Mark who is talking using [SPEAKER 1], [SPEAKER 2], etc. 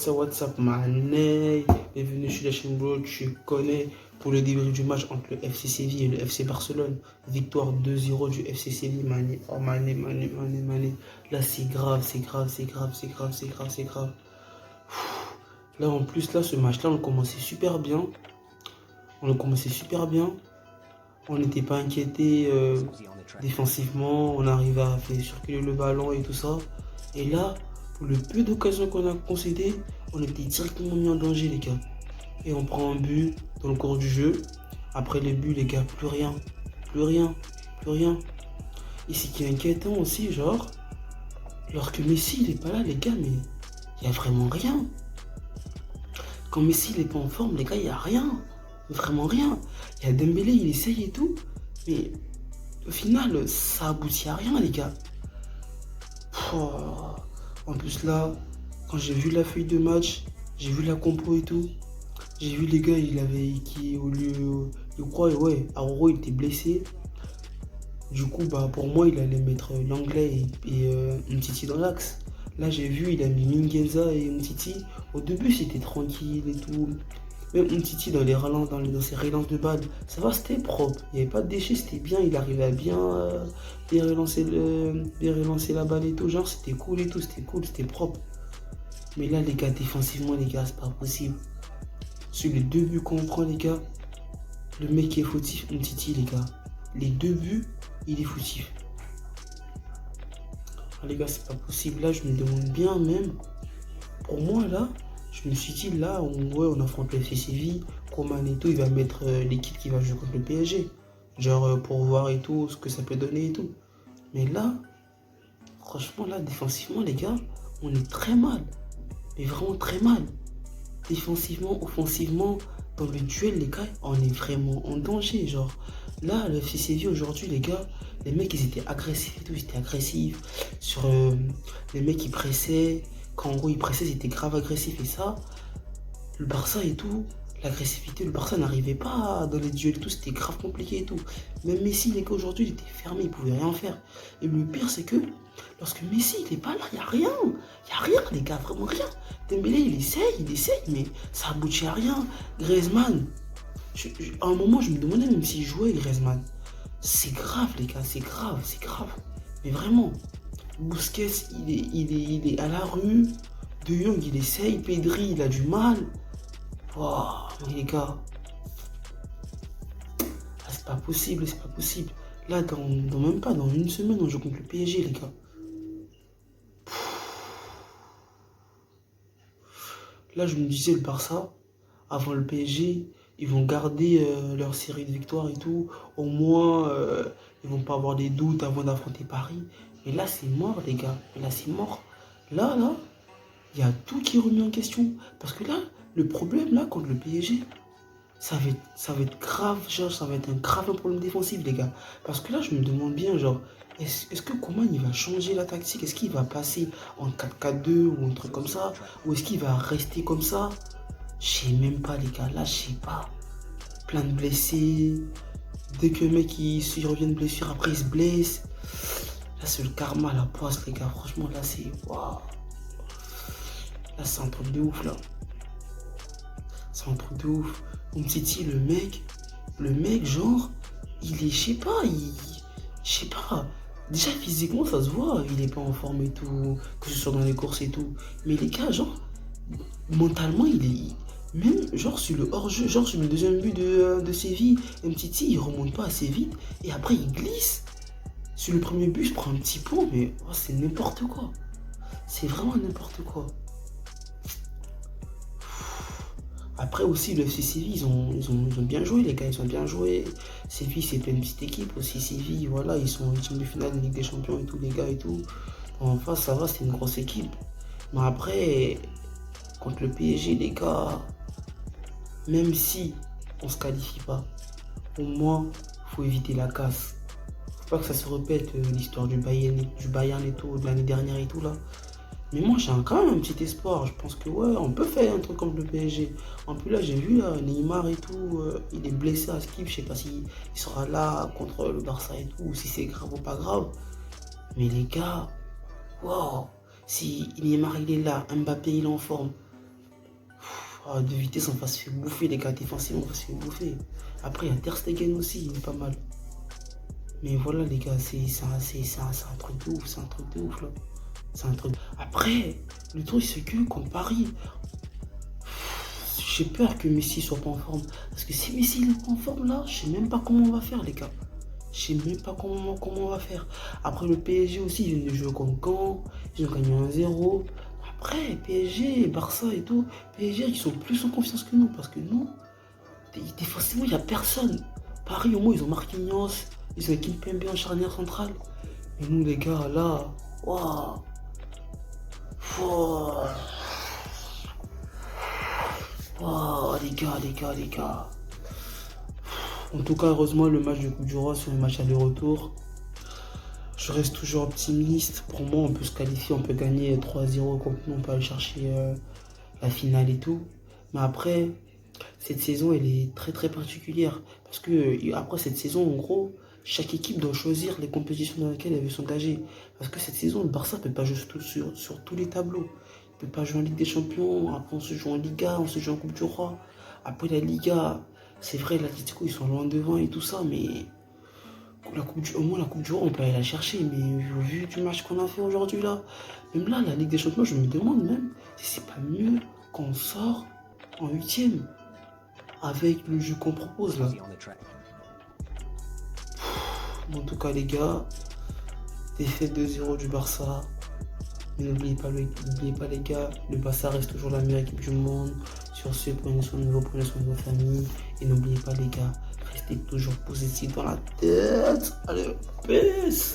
[SPEAKER 1] WhatsApp, Mané, bienvenue sur la chaîne Bro, tu connais pour le débrief du match entre le FC Séville et le FC Barcelone. Victoire 2-0 du FC Séville, Mané, oh Mané. Là c'est grave, c'est grave, c'est grave, c'est grave, c'est grave, c'est grave. Là en plus, là ce match-là, on commençait super bien. On a commencé super bien. On n'était pas inquiété défensivement. On arrivait à faire circuler le ballon et tout ça. Et là, pour le peu d'occasions qu'on a concédé, on était directement mis en danger, les gars. Et on prend un but dans le cours du jeu. Après les buts, les gars, plus rien. Plus rien. Plus rien. Et ce qui est inquiétant aussi, genre, lorsque Messi, il est pas là, les gars, mais il n'y a vraiment rien. Quand Messi, il est pas en forme, les gars, il n'y a rien. Vraiment rien. Il y a Dembélé, il essaye et tout. Mais au final, ça aboutit à rien, les gars. En plus là, quand j'ai vu la feuille de match, j'ai vu la compo et tout, j'ai vu les gars, il avait qui au lieu, je crois, ouais, Aroro il était blessé. Du coup, bah pour moi, il allait mettre l'anglais et Umtiti dans l'axe. Là, j'ai vu, il a mis Mingueza et Umtiti. Au début, c'était tranquille et tout. Même Umtiti dans les relances, dans ses relances de balles, ça va, c'était propre. Il n'y avait pas de déchets, c'était bien. Il arrivait à bien relancer la balle et tout. Genre, c'était cool et tout, c'était cool, c'était propre. Mais là, les gars, défensivement, les gars, c'est pas possible. Sur les deux buts qu'on prend, les gars, le mec qui est fautif, Umtiti, les gars. Les deux buts, il est fautif. Ah, les gars, c'est pas possible. Là, je me demande bien même. Pour moi, là, je me suis dit, là, on affronte le FC Séville. Coman et tout, il va mettre l'équipe qui va jouer contre le PSG. Genre, pour voir et tout, ce que ça peut donner et tout. Mais là, franchement, là, défensivement, les gars, on est très mal. Mais vraiment très mal. Défensivement, offensivement, dans le duel, les gars, on est vraiment en danger. Genre, là, le FC Séville aujourd'hui, les gars, les mecs, ils étaient agressifs et tout, ils étaient agressifs. Sur les mecs, ils pressaient. Quand en gros, ils pressaient, ils étaient grave agressifs. Et ça, le Barça et tout, l'agressivité, le Barça n'arrivait pas dans les duels et tout, c'était grave compliqué et tout. Même Messi, les gars, aujourd'hui, il était fermé, il pouvait rien faire. Et le pire, c'est que lorsque Messi, il est pas là, il n'y a rien. Il n'y a rien, les gars, vraiment rien. Dembélé, il essaye, mais ça aboutit à rien. Griezmann, à un moment, je me demandais même s'il jouait, Griezmann. C'est grave, les gars, c'est grave, c'est grave. Mais vraiment, Busquets, il est à la rue. De Jong, il essaye. Pedri, il a du mal. Wow, mais les gars, là, c'est pas possible, c'est pas possible. Là, même pas dans une semaine, on joue contre le PSG, les gars. Là, je me disais, le Barça, avant le PSG, ils vont garder leur série de victoires et tout. Au moins, ils vont pas avoir des doutes avant d'affronter Paris. Mais là, c'est mort, les gars. Mais là, c'est mort. Là, il y a tout qui est remis en question. Parce que là, le problème, là, contre le PSG, ça va être grave, genre, ça va être un grave problème défensif, les gars. Parce que là, je me demande bien, genre, est-ce que Coman, il va changer la tactique? Est-ce qu'il va passer en 4-4-2 ou un truc comme ça? Ou est-ce qu'il va rester comme ça? Je sais même pas, les gars, là, je sais pas. Plein de blessés. Dès que le mec, il revient de blessure, après, il se blesse. Là, c'est le karma, la poisse, les gars. Franchement, là, c'est... Waouh. Là, c'est un truc de ouf, là. C'est un truc de ouf. Umtiti, le mec, genre, il est, je sais pas. Déjà, physiquement, ça se voit, il est pas en forme et tout, que ce soit dans les courses et tout. Mais les gars, genre, mentalement, il est, même, genre, sur le hors-jeu, genre, sur le deuxième but de Séville, Umtiti, il remonte pas assez vite, et après, il glisse. Sur le premier but, je prends un petit pot, mais oh, c'est n'importe quoi. C'est vraiment n'importe quoi. Après aussi, le FC Séville, ils ont bien joué, les gars, ils ont bien joué. Séville, c'est pas une petite équipe aussi. Séville, voilà, ils sont en demi-finale de Ligue des Champions et tout, les gars et tout. En face, ça va, c'est une grosse équipe. Mais après, contre le PSG, les gars, même si on se qualifie pas, au moins, faut éviter la casse. Faut pas que ça se répète, l'histoire du Bayern et tout, de l'année dernière et tout, là. Mais moi, j'ai quand même un petit espoir. Je pense que ouais, on peut faire un truc comme le PSG. En plus, là, j'ai vu là, Neymar et tout. Il est blessé à Skip. Je sais pas s'il sera là contre le Barça et tout, ou si c'est grave ou pas grave. Mais les gars, wow. Si Neymar il est là, Mbappé il est en forme. Ah, de vitesse, on va se faire bouffer, les gars. Défensivement, on va se faire bouffer. Après, il y a Ter Stegen aussi, il est pas mal. Mais voilà, les gars, c'est un truc de ouf. C'est un truc de ouf, là. C'est un truc. Après, le truc, c'est que contre Paris, j'ai peur que Messi soit pas en forme. Parce que si Messi n'est pas en forme, là, je sais même pas comment on va faire, les gars. Je sais même pas comment on va faire. Après, le PSG aussi, ils viennent de jouer contre Caen. Ils ont gagné 1-0. Après, PSG, Barça et tout, PSG, ils sont plus en confiance que nous. Parce que nous, défensivement, il n'y a personne. Paris, au moins, ils ont Marquinhos. Ils ont Kimpembe en charnière centrale. Et nous, les gars, là, waouh. Waouh. Waouh, les gars. En tout cas, heureusement, le match de Coupe du Roi, c'est un match aller-retour. Je reste toujours optimiste. Pour moi, on peut se qualifier, on peut gagner 3-0 contre nous, on peut aller chercher la finale et tout. Mais après, cette saison, elle est très très particulière. Parce que après cette saison, en gros, chaque équipe doit choisir les compétitions dans lesquelles elle veut s'engager. Parce que cette saison, le Barça ne peut pas jouer sur tous les tableaux. Il ne peut pas jouer en Ligue des Champions. Après, on se joue en Liga, on se joue en Coupe du Roi. Après la Liga, c'est vrai, l'Atlético, ils sont loin devant et tout ça, mais au moins la Coupe du Roi, on peut aller la chercher. Mais au vu du match qu'on a fait aujourd'hui là, même là, la Ligue des Champions, je me demande même si c'est pas mieux qu'on sort en huitième avec le jeu qu'on propose là. En tout cas, les gars, défaite 2-0 du Barça. Mais n'oubliez pas, les gars, le Barça reste toujours la meilleure équipe du monde. Sur ce, prenez soin de vous, prenez soin de vos familles. Et n'oubliez pas, les gars, restez toujours positifs dans la tête. Allez, peace!